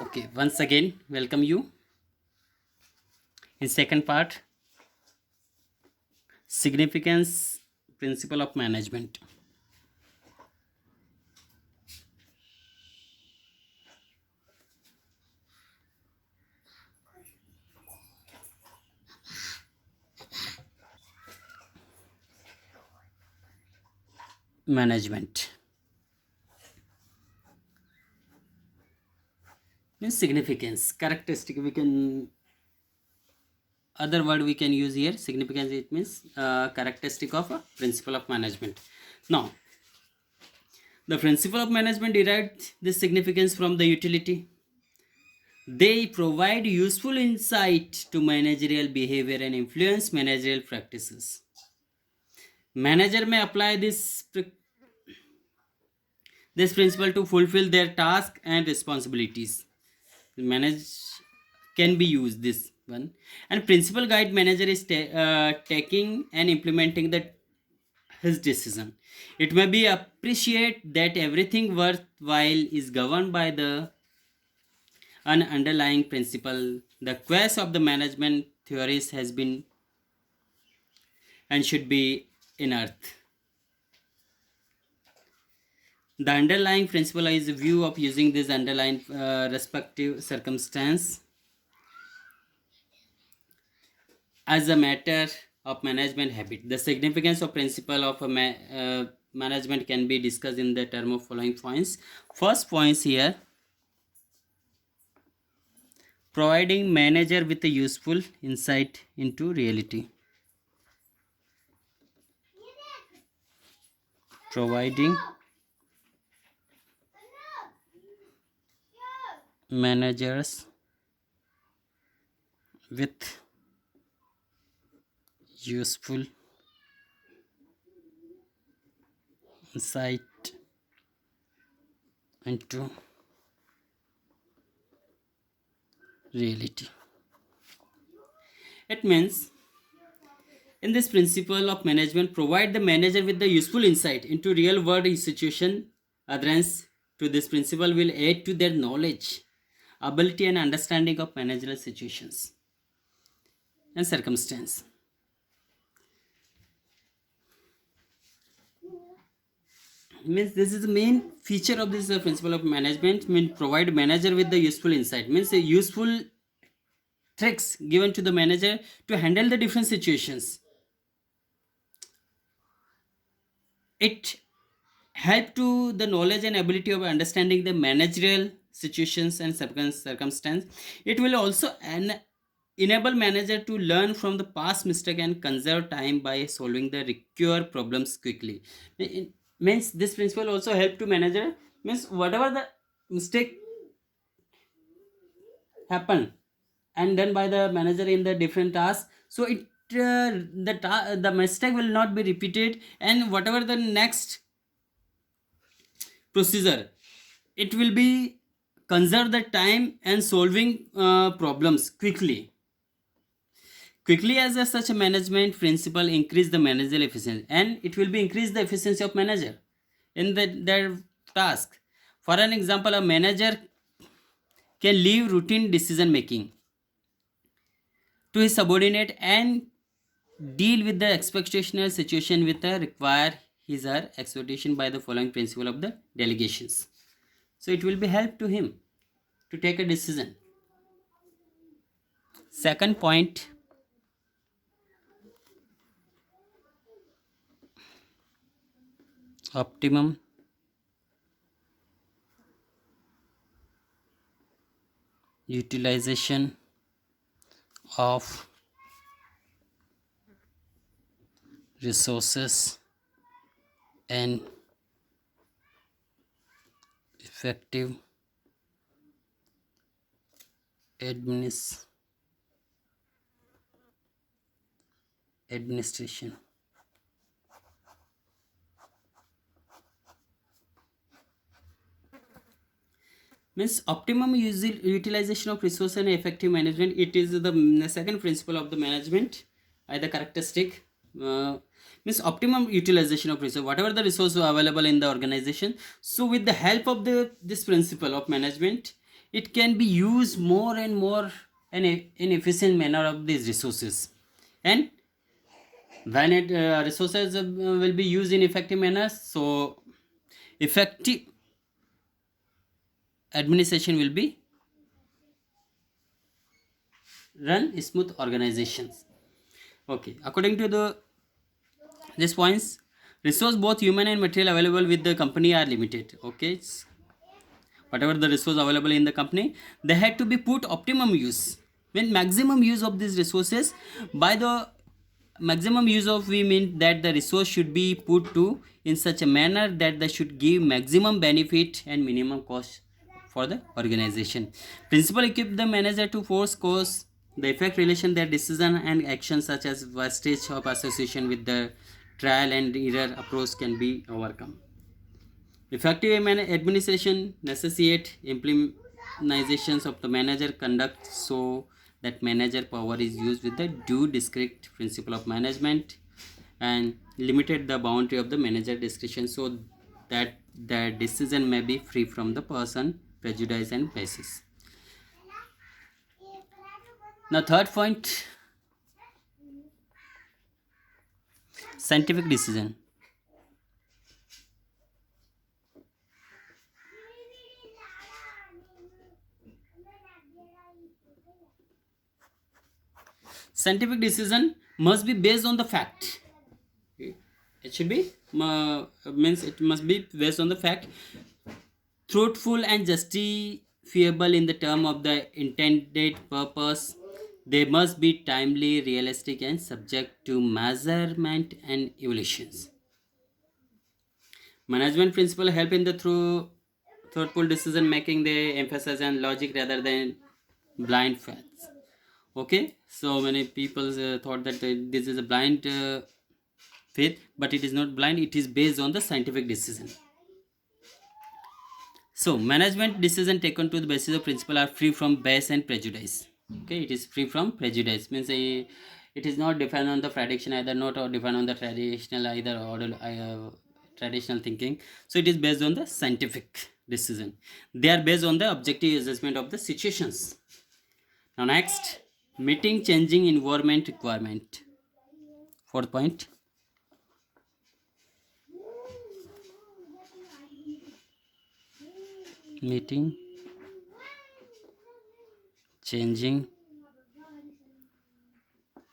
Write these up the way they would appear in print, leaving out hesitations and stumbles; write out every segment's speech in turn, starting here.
Okay, once again, welcome you in second part, significance principle of management. Management means significance, characteristic. We can other word we can use here. Significance it means characteristic of a principle of management. Now, the principle of management derived this significance from the utility. They provide useful insight to managerial behavior and influence managerial practices. Manager may apply this principle to fulfill their task and responsibilities. Manage can be used this one, and principal guide manager is taking and implementing the his decision. It may be appreciate that everything worthwhile is governed by the an underlying principle. The quest of the management theories has been and should be in earth. The underlying principle is a view of using this underlying respective circumstance as a matter of management habit. The significance of principle of management can be discussed in the term of following points. First points here, providing manager with a useful insight into reality. Providing managers with useful insight into reality. It means in this principle of management, provide the manager with the useful insight into real world situation. Adherence to this principle will aid to their knowledge, ability, and understanding of managerial situations and circumstance. Means this is the main feature of this principle of management. Mean provide manager with the useful insight. Means useful tricks given to the manager to handle the different situations. It help to the knowledge and ability of understanding the managerial situations and circumstance. It will also enable manager to learn from the past mistake and conserve time by solving the recur problems quickly. It means this principle also help to manager, means whatever the mistake happen and done by the manager in the different tasks, so the mistake will not be repeated, and whatever the next procedure, it will be conserve the time and solving problems quickly. As such a management principle increase the managerial efficiency, and it will be increase the efficiency of manager in their task. For an example, a manager can leave routine decision making to his subordinate and deal with the expectational situation with the require his or expectation by the following principle of the delegations. So it will be help to him to take a decision. Second point, optimum utilization of resources and effective administration. Means optimum utilization of resource and effective management, it is the second principle of the management, the characteristic. Means optimum utilization of resource, whatever the resource available in the organization, so with the help of this principle of management, it can be used more and more in efficient manner of these resources. And when it resources will be used in effective manner, so effective administration will be run smooth organizations. Okay, according to the these points, resource both human and material available with the company are limited. Okay, whatever the resource available in the company, they had to be put optimum use. When maximum use of these resources, by the maximum use of, we mean that the resource should be put to in such a manner that they should give maximum benefit and minimum cost for the organization. Principle equip the manager to force cause the effect relation their decision and action, such as wastage of association with the trial and error approach can be overcome. Effective administration necessitate implementations of the manager conduct so that manager power is used with the due discreet principle of management, and limited the boundary of the manager discretion so that the decision may be free from the person, prejudice and biases. Now third point, scientific decision. Scientific decision must be based on the fact. It should be means it must be based on the fact, truthful and justifiable in the term of the intended purpose. They must be timely, realistic, and subject to measurement and evaluations. Management principle help in the through thoughtful decision making. They emphasize on logic rather than blind facts. Okay, so many people thought that this is a blind faith, but it is not blind. It is based on the scientific decision. So management decision taken to the basis of principle are free from bias and prejudice. Okay, it is free from prejudice means it is not depend on the prediction either, not or depend on the traditional either or traditional thinking. So it is based on the scientific decision. They are based on the objective assessment of the situations. Now next, meeting changing environment requirement. Fourth point. Meeting changing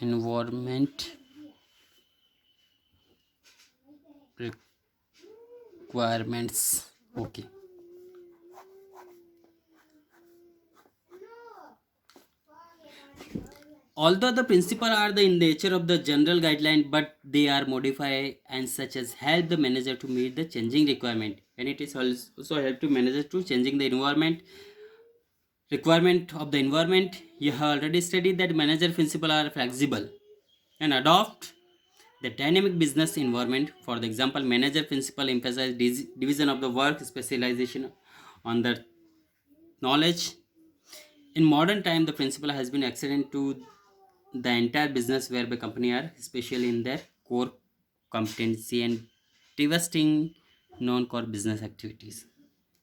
environment requirements. Okay. Although the principle are the in nature of the general guideline, but they are modified and such as help the manager to meet the changing requirement, and it is also help to manager to changing the environment requirement of the environment. You have already studied that manager principle are flexible and adopt the dynamic business environment. For the example, manager principle emphasize division of the work, specialization on the knowledge. In modern time, the principle has been extended to the entire business whereby company are especially in their core competency and divesting non-core business activities.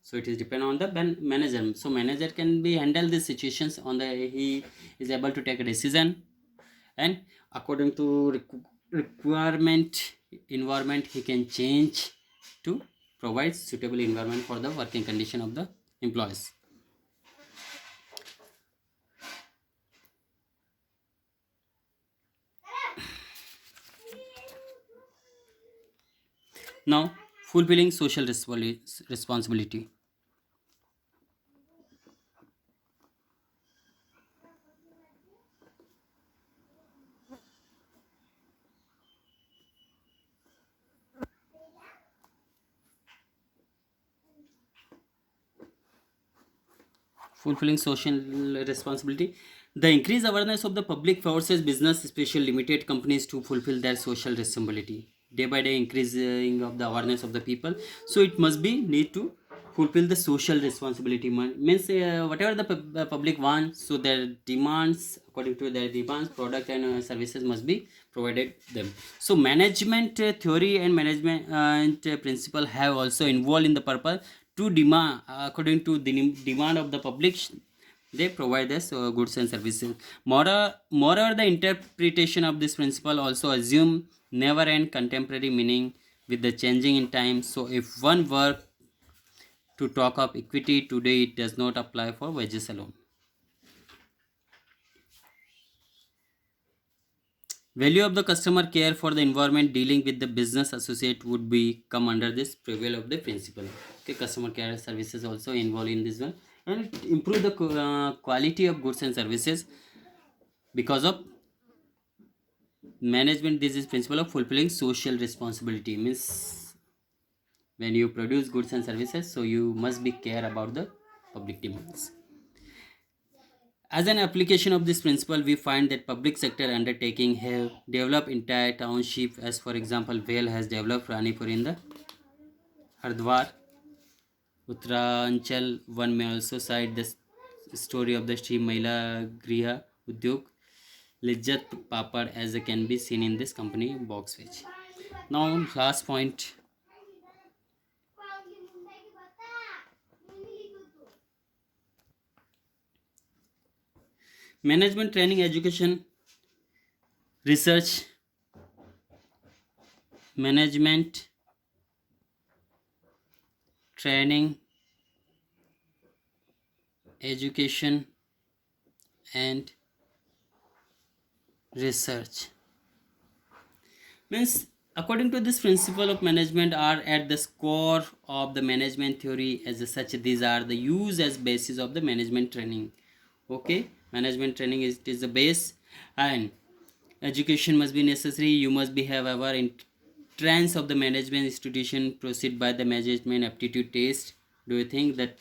So it is depend on the manager. So manager can be handle these situations on the, he is able to take a decision, and according to requirement environment he can change to provide suitable environment for the working condition of the employees. Now, fulfilling social responsibility. Fulfilling social responsibility. The increased awareness of the public forces business, especially limited companies, to fulfill their social responsibility. Day by day, increasing of the awareness of the people. So it must be need to fulfill the social responsibility. Means whatever the public wants, so their demands, according to their demands, product and services must be provided them. So management theory and management principle have also involved in the purpose to demand, according to the demand of the public, they provide us goods and services. Moreover, the interpretation of this principle also assume never end contemporary meaning with the changing in time. So if one were to talk of equity today, it does not apply for wages alone. Value of the customer care for the environment dealing with the business associate would be come under this prevail of the principle. Okay, customer care services also involved in this one, and it improve the quality of goods and services because of management. This is principle of fulfilling social responsibility, means when you produce goods and services, so you must be care about the public demands. As an application of this principle, we find that public sector undertaking have developed entire township, as for example, Vale has developed Ranipur in the Hardwar. Uttaranchal, one may also cite the story of the Shri Mahila Griha Udyog Lijjat Papad, as can be seen in this company box page. Now, last point. Management training, education, research, management training, education, and research, means according to this principle of management are at the core of the management theory. As such, these are the use as basis of the management training. Okay, management training is the base, and education must be necessary. You must be have our entrance of the management institution, proceed by the management aptitude test. Do you think that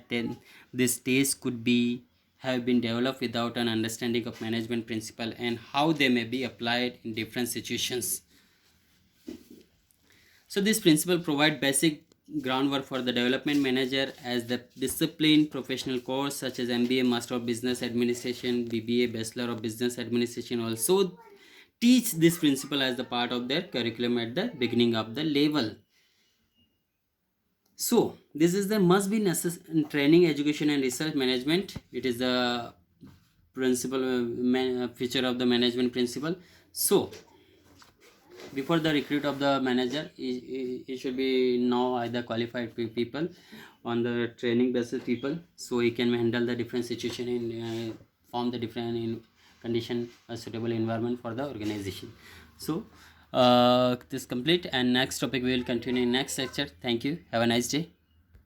then this test could be have been developed without an understanding of management principle and how they may be applied in different situations? So this principle provide basic groundwork for the development manager, as the discipline professional course such as MBA, Master of Business Administration, BBA, Bachelor of Business Administration also teach this principle as the part of their curriculum at the beginning of the level. So this is the must be necessary in training, education, and research management. It is the principle feature of the management principle. So before the recruit of the manager, he should be now either qualified people on the training basis people, so he can handle the different situation and form the different in condition a suitable environment for the organization. So this complete, and next topic we will continue in next lecture. Thank you, have a nice day.